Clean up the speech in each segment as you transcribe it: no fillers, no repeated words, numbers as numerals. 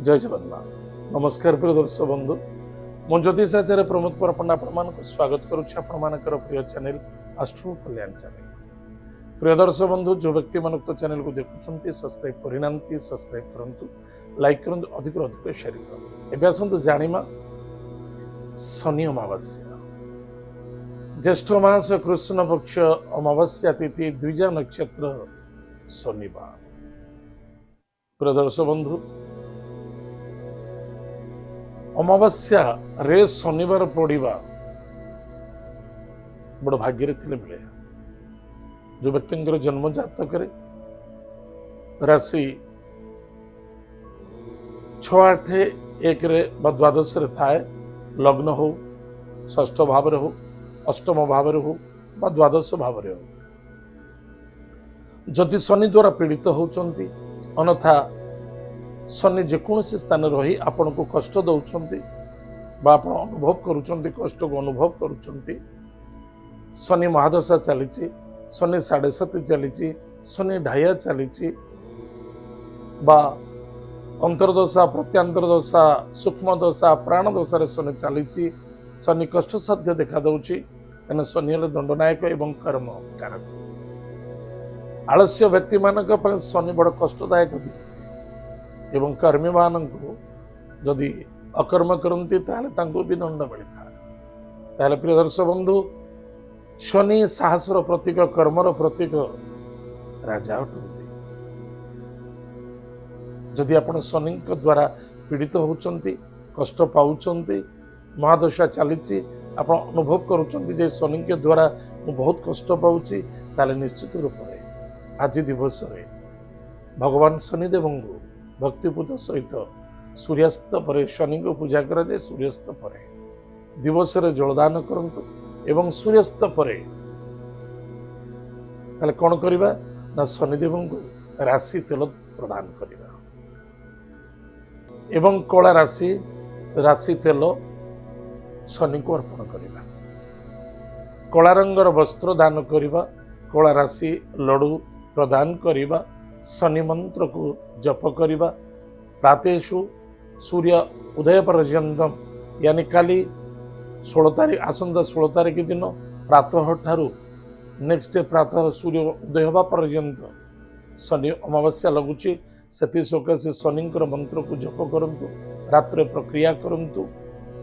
जय जगन्नाथ। नमस्कार प्रिय दर्शक बंधु, मु ज्योतिषाचार्य प्रमोद परपंडा आपण स्वागत करुच्ची आपण प्रिय चैनल एस्ट्रो कल्याण चैनल। प्रिय दर्शक बंधु, जो व्यक्ति मान चैनल को देखुं सब्सक्राइब करना सब्सक्राइब करूँ, लाइक करूँ, अधिक अधिक शेयर करूँ। एवं आसतु जानिमा शनि अमावास्या ज्येष्ठ मास कृष्ण पक्ष अमावास्या तिथि द्विजा नक्षत्र शनिवार। प्रिय दर्शक बंधु, अमावास्या रे शनिवार पड़ा बड़ भाग्य मिले। जो व्यक्ति जन्म जातक राशि 6, 8, 1 द्वादश थाए, लग्न हो, षष्ठ भाव हो, अष्टम भाव हो, द्वादश भाव हो, जदि शनि द्वारा पीड़ित होती अन्यथा शनि जेकोसी स्थान रही आपण को कष्ट दौरान अनुभव करुँच, कष्ट को अनुभव करुँच। शनि महादशा चली, शनि 7.5 चली, शनि ढाइया चली, अंतर्दशा, प्रत्यांतरदशा, सूक्ष्म दशा, प्राण दशा शनि चली, शनि कष्ट साध्य देखा दूची। कहना शनि हेले दंडनायक एवं कर्म कारक। आलस्य व्यक्ति मानक शनि बड़ कष्टदायक एवं कर्मी मान जदि अकर्म करती भी दंड मिलता है। प्रिय दर्शक बंधु, शनि साहसर प्रतीक, कर्मर प्रतीक, राजा अटंती। जदि आप शनि द्वारा पीड़ित होती, कष्ट पाँच, महादशा चली, आप अनुभव करुँच शनि के द्वारा मुझे बहुत कष्ट पाँच, निश्चित रूप से आज दिवस भगवान शनिदेव को भक्तिपूत सहित सूर्यास्त पर शनि को पूजा कराए। सूर्यास्त पर दिवस जलदान करंतु एवं सूर्यास्त पर कौन करवा ना शनिदेव को राशि तेल प्रदान करवा एवं कला राशि तेल शनि को अर्पण करवा। कला रंगर वस्त्र दान करवा, कला राशि लडू प्रदान करवा, शनि मंत्र को जप करवा। प्रातेषु सूर्य उदय पर्यंतम यानी काली 16 तारीख, आसंता 16 तारीख दिन प्रातः ठारू नेक्स्ट डे प्रातः सूर्य उदय होगा पर्यंत शनि अमावास्या लगुची। से सकाशे शनि मंत्र को जप करंतु, रात्र प्रक्रिया करंतु,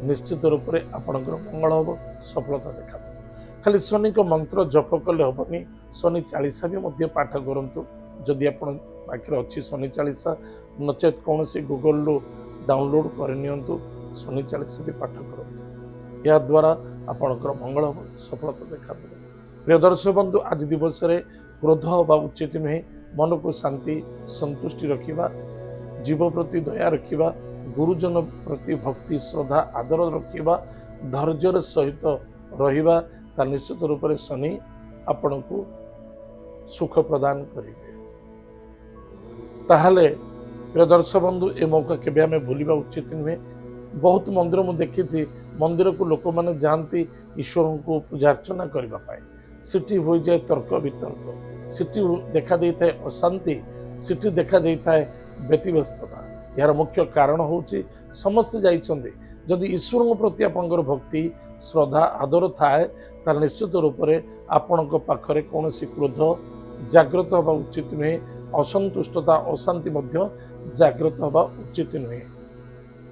निश्चित रूप से आपणकर मंगल हम, सफलता देखा। खाली शनि को मंत्र जप कले हेनी, शनि चालीसा भी पाठ करंतु। जदि आप पाखे अच्छी शनि चालीसा नचेत कौन C Google download करनियंतु, Shani Chalisa भी पाठ करंतु। या द्वारा आपणकर मंगल हम, सफलता देखा। प्रिय दर्शक बंधु, आज दिवस क्रोध हवा उचित नुहे। मन को शांति संतुष्टि रखिबा, जीव प्रति दया रखिबा, गुरुजन प्रति भक्ति श्रद्धा आदर रखिबा, धैर्यर सहित रहिबा, ता निश्चित रूप से शनि आपण को सुख प्रदान करेंगे। ताहले प्रिय दर्शक बंधु, ए मौका केबे हमें भूलिबा उचित नुहे। बहुत मंदिर मु देखी, मंदिर को लोक माने जाती ईश्वर को पूजा अर्चना करने, सिटी हो जाए तर्क वितर्क, सिटी देखा दे था अशांति, सिटी देखा दे था व्यतिव्यस्तता। यार मुख्य कारण हूँ समस्ते जाइछन्ते। जदि ईश्वर प्रति आपंकर भक्ति श्रद्धा आदर थाए, तार निश्चित रूप से आपण पाखरे कौन क्रोध जागृत हवा उचित नुहे। असंतुष्टता अशांति मध्य जागृत हवा उचित नुहे।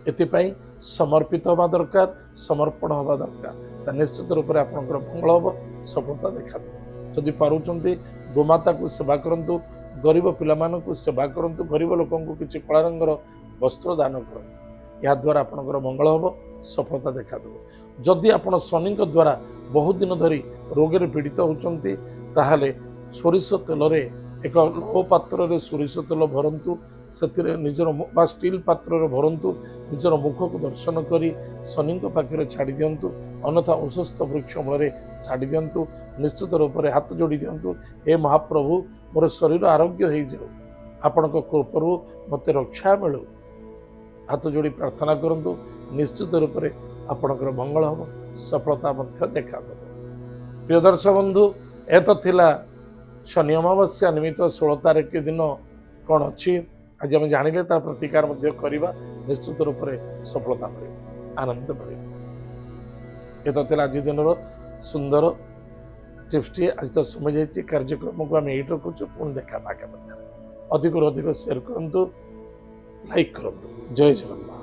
एथिपाई समर्पित हवा दरकार, समर्पण हवा दरकार। निश्चित रूप से आपंकर मंगल हम, सफलता देखा। जदि पारुचंती गोमाता को सेवा करंतु, गरीब पिलामान को सेवा करंतु, गरीब लोकों को किसी कला रंगर वस्त्र दान करंतु। या द्वारा आपंकर मंगल हम, सफलता देखा। जदि आप शनि द्वारा बहुत दिन धरी रोगे पीड़ित होती, ताहले सोरिष तेल एक लो पात्र रे सोरिष तेल भरंतु, से निजर स्टील पात्र भरंतु, निजर मुख को दर्शन करी शनि पाखे छाड़ी दिंतु, अन्यथा उशस्थ वृक्ष मूल छाड़ी दिंतु। निश्चित रूप से हाथ जोड़ी दिंतु, हे महाप्रभु मोर शरीर आरोग्य हो जाऊ, आपण कृपरू मत रक्षा मिलू। हाथ जोड़ी प्रार्थना करंतु, निश्चित रूप से आपणकर मंगल हम, सफलता देखा। प्रिय दर्शक बंधु, ए तो थिला शनि अमावास्या निमित्त 16 तारीख के दिन कौन अच्छी आज आम जानिले तार प्रतिकार करवा। ନିଶ୍ଚିତ ରୂପରେ ସଫଳତା ମିଳିବ, ଆନନ୍ଦ ମିଳିବ। ଏ ତ ଥିଲା ଆଜି ଦିନର ସୁନ୍ଦର ଟିପ୍ସଟିଏ। ଆଜି ତ ସମୟ ଯାଇଛି, କାର୍ଯ୍ୟକ୍ରମକୁ ଆମେ ଏଇଠି ରଖୁଛୁ। ପୁଣି ଦେଖା ଆଗାମୀ ମଧ୍ୟରେ ଅଧିକରୁ ଅଧିକ ସେୟାର କରନ୍ତୁ, ଲାଇକ୍ କରନ୍ତୁ। ଜୟ ଜଗନ୍ନାଥ।